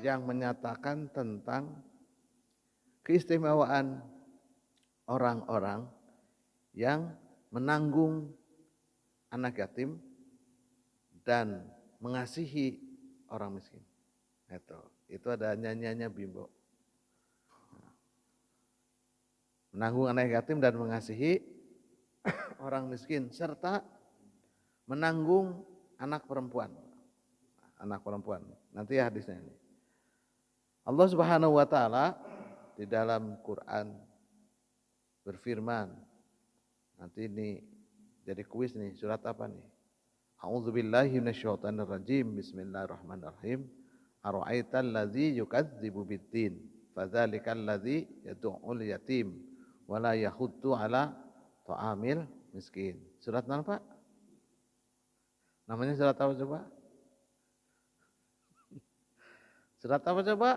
yang menyatakan tentang keistimewaan orang-orang yang menanggung anak yatim dan mengasihi orang miskin. Itu ada nyanyiannya Bimbo. Menanggung anak yatim dan mengasihi orang miskin serta menanggung anak perempuan. Anak perempuan. Nanti hadisnya ini. Allah Subhanahu wa taala di dalam Quran berfirman. Nanti ini jadi kuis nih, surat apa nih? A'udzubillahi minasyaitonirrajim. Bismillahirrahmanirrahim. Ara'aital ladzi yukadzibu biddin fadzalikal ladzi yad'ul yatim wala yahuddu ala ta'amil miskin. Surat mana, Pak? Namanya surat apa coba? Surat apa coba?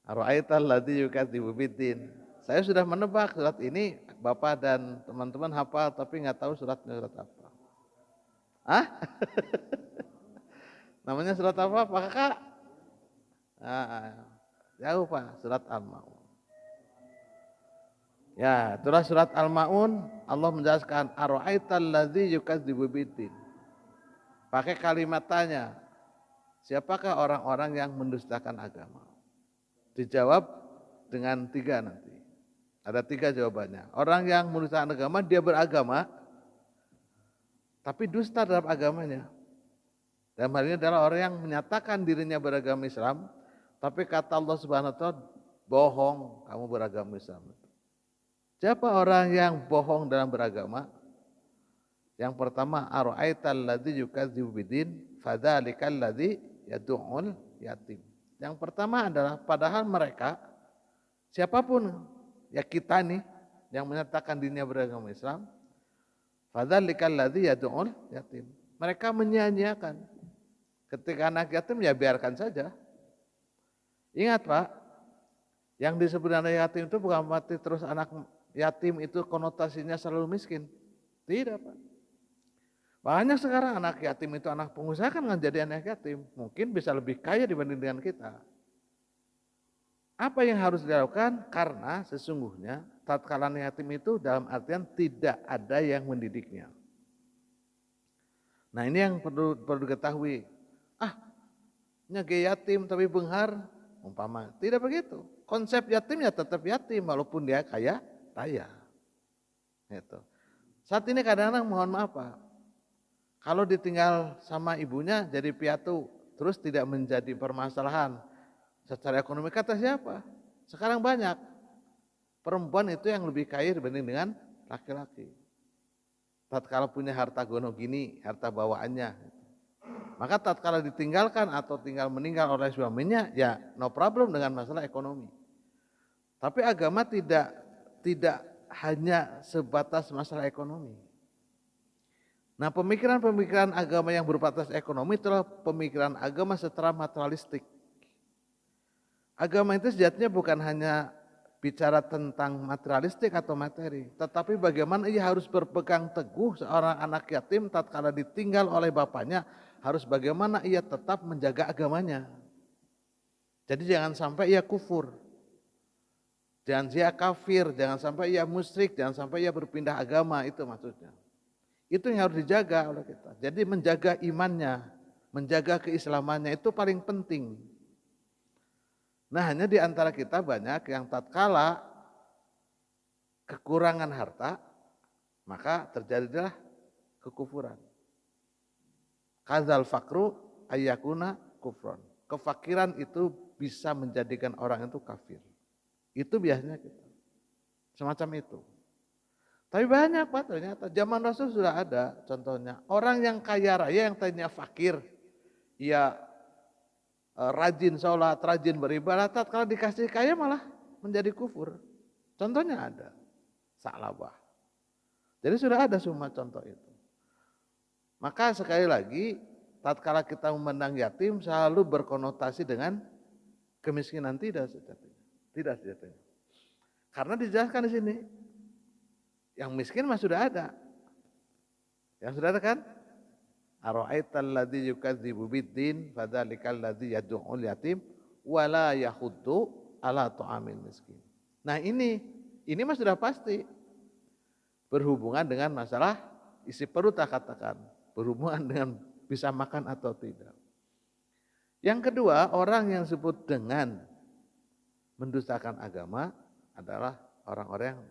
Ara'aital ladzi yukadzibu biddin. Saya sudah menebak surat ini, Bapak dan teman-teman hafal tapi nggak tahu suratnya surat apa. Hah? Namanya surat apa, Pak Kakak? Jauh, Pak, surat Al-Maun. Ya, itulah surat Al-Maun. Allah menjelaskan ara'aital ladzi yukadzibu biddin. Pakai kalimat tanya. Siapakah orang-orang yang mendustakan agama? Dijawab dengan 3 nanti. Ada 3 jawabannya. Orang yang mendustakan agama, dia beragama, tapi dusta dalam agamanya. Dalam hal ini adalah orang yang menyatakan dirinya beragama Islam, tapi kata Allah Subhanahu wa taala, bohong, kamu beragama Islam. Siapa orang yang bohong dalam beragama? Yang pertama, ara'aital ladzi yukadzibu biddin fadzalikal ladzi yad'ul yatim. Yang pertama adalah padahal mereka siapapun, ya kita nih yang menyatakan dirinya beragama Islam, fadzalikal ladzi yad'ul yatim. Mereka menyia-nyiakan. Ketika anak yatim ya biarkan saja. Ingat, Pak, yang disebut anak yatim itu bukan berarti terus anak yatim itu konotasinya selalu miskin. Tidak, Pak. Banyak sekarang anak yatim itu anak pengusaha kan nggak jadi anak yatim. Mungkin bisa lebih kaya dibanding dengan kita. Apa yang harus dilakukan? Karena sesungguhnya tatkala anak yatim itu dalam artian tidak ada yang mendidiknya. Nah, ini yang perlu diketahui. Nyage yatim tapi benghar, umpama. Tidak begitu. Konsep yatim ya tetap yatim walaupun dia kaya raya. Gitu. Saat ini kadang-kadang mohon maaf, Pak. Kalau ditinggal sama ibunya jadi piatu, terus tidak menjadi permasalahan secara ekonomi, kata siapa? Sekarang banyak perempuan itu yang lebih kaya dibanding dengan laki-laki. Tatkala punya harta gono gini, harta bawaannya. Maka tatkala ditinggalkan atau tinggal meninggal oleh suaminya, ya no problem dengan masalah ekonomi. Tapi agama tidak hanya sebatas masalah ekonomi. Nah, pemikiran-pemikiran agama yang berbatas ekonomi itulah pemikiran agama secara materialistik. Agama itu sejatinya bukan hanya bicara tentang materialistik atau materi, tetapi bagaimana ia harus berpegang teguh seorang anak yatim tatkala ditinggal oleh bapaknya, harus bagaimana ia tetap menjaga agamanya. Jadi jangan sampai ia kufur, jangan ia kafir, jangan sampai ia musyrik, jangan sampai ia berpindah agama, itu maksudnya. Itu yang harus dijaga oleh kita. Jadi menjaga imannya, menjaga keislamannya itu paling penting. Nah, hanya di antara kita banyak yang tatkala kekurangan harta, maka terjadilah kekufuran. Kadzal fakru ayyakuna kufron. Kefakiran itu bisa menjadikan orang itu kafir. Itu biasanya kita. Semacam itu. Tapi banyak, Pak, ternyata zaman Rasul sudah ada contohnya. Orang yang kaya raya yang tadinya fakir, ia rajin sholat, rajin beribadat, kalau dikasih kaya malah menjadi kufur. Contohnya ada, Sa'labah. Jadi sudah ada semua contoh itu. Maka sekali lagi, tatkala kita memandang yatim selalu berkonotasi dengan kemiskinan, tidak sejatinya. Tidak sejatinya. Karena dijelaskan di sini, yang miskin mah sudah ada. Yang sudah ada kan? Ara'aital ladzi yukadzibu biddin fadzalikal ladzi yad'ul yatim wala yahuddu ala ta'amil miskin. Nah ini mah sudah pasti berhubungan dengan masalah isi perut, tak katakan berhubungan dengan bisa makan atau tidak. Yang kedua, orang yang disebut dengan mendustakan agama adalah orang-orang yang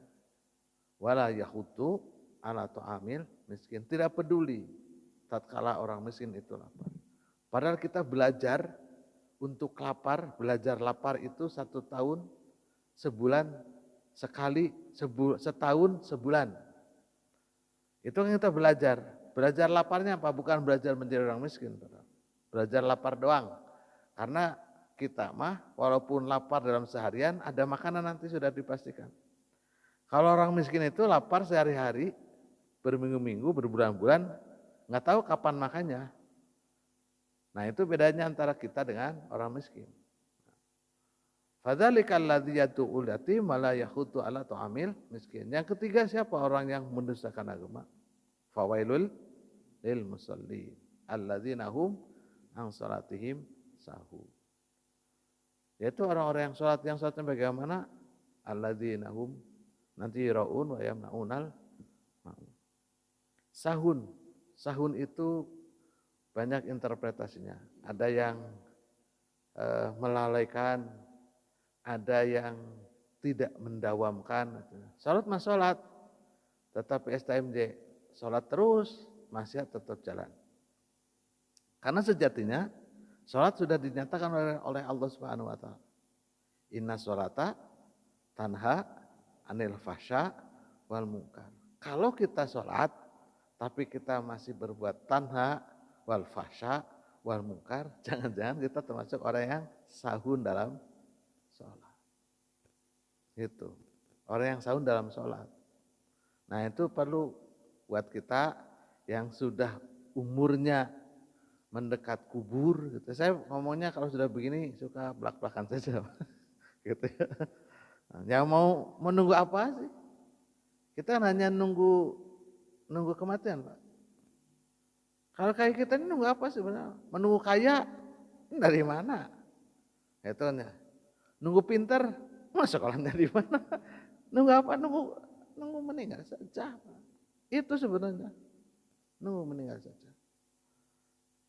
wala yahuddu ala ta'amil miskin, tidak peduli tatkala orang miskin itu lapar. Padahal kita belajar untuk lapar, belajar lapar itu 1 tahun sebulan sekali, setahun sebulan. Itu yang kita belajar. Belajar laparnya apa? Bukan belajar menjadi orang miskin. Belajar lapar doang. Karena kita mah walaupun lapar dalam seharian, ada makanan nanti sudah dipastikan. Kalau orang miskin itu lapar sehari-hari, berminggu-minggu, berbulan-bulan, nggak tahu kapan makannya. Nah itu bedanya antara kita dengan orang miskin. Fadzalikal ladzi yad'ul yatim wa la yahuddu ala ta'amil miskin. Yang ketiga, siapa orang yang mendustakan agama? Fawailul lil musallin alladzina hum an salatihim sahun. Yaitu orang-orang yang sholatnya bagaimana? Alladzina hum nanti raun wa yamnaunal ma'un. Sahun itu banyak interpretasinya. Ada yang melalaikan, ada yang tidak mendawamkan. Salat mah salat, tetapi STMJ salat terus, maksiat tetap jalan. Karena sejatinya salat sudah dinyatakan oleh Allah Subhanahu wa taala. Inna sholata tanha anil fahsya wal munkar. Kalau kita salat tapi kita masih berbuat tanha wal fahsya wal munkar, jangan-jangan kita termasuk orang yang sahun dalam sholat. Itu orang yang sahun dalam sholat. Nah itu perlu buat kita yang sudah umurnya mendekat kubur. Gitu. Saya ngomongnya kalau sudah begini suka belak-belakan saja, gitu ya. Nah, yang mau menunggu apa sih? Kita hanya nunggu kematian, Pak. Kalau kayak kita ini nunggu apa sih sebenarnya? Menunggu kaya dari mana? Itu kan ya. Nunggu pinter, sekolahnya di mana? Nunggu apa? Nunggu meninggal saja. Itu sebenarnya. Nunggu meninggal saja.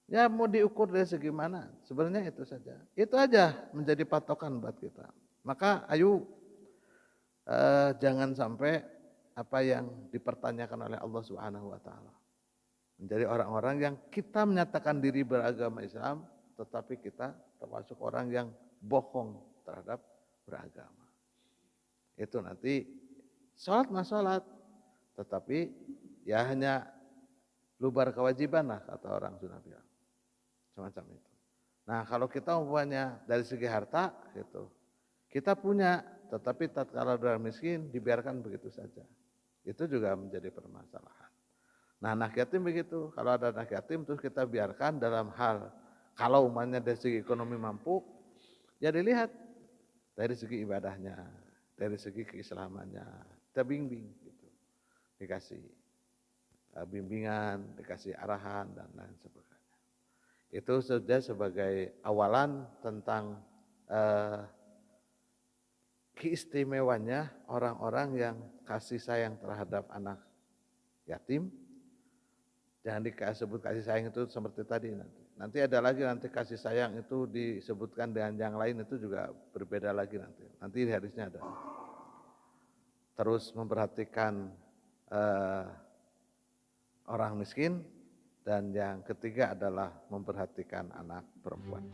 Ya mau diukur dari segi mana? Sebenarnya itu saja. Itu aja menjadi patokan buat kita. Maka ayo jangan sampai apa yang dipertanyakan oleh Allah Subhanahu wa taala. Menjadi orang-orang yang kita menyatakan diri beragama Islam, tetapi kita termasuk orang yang bohong terhadap beragama. Itu nanti sholat mah sholat, tetapi ya hanya lubar kewajiban lah kata orang Sunda bilang. Semacam itu. Nah kalau kita umpamanya dari segi harta gitu, kita punya, tetapi tatkala orang miskin dibiarkan begitu saja. Itu juga menjadi permasalahan. Nah anak yatim begitu, kalau ada anak yatim terus kita biarkan dalam hal, kalau umpamanya dari segi ekonomi mampu, ya dilihat dari segi ibadahnya, dari segi keislamannya, kita bimbing gitu. Dikasih bimbingan, dikasih arahan dan lain sebagainya. Itu sudah sebagai awalan tentang keistimewanya orang-orang yang kasih sayang terhadap anak yatim. Jangan disebut kasih sayang itu seperti tadi nanti. Nanti ada lagi nanti kasih sayang itu disebutkan dengan yang lain itu juga berbeda lagi nanti. Nanti di hadisnya ada. Terus memperhatikan orang miskin, dan yang ketiga adalah memperhatikan anak perempuan.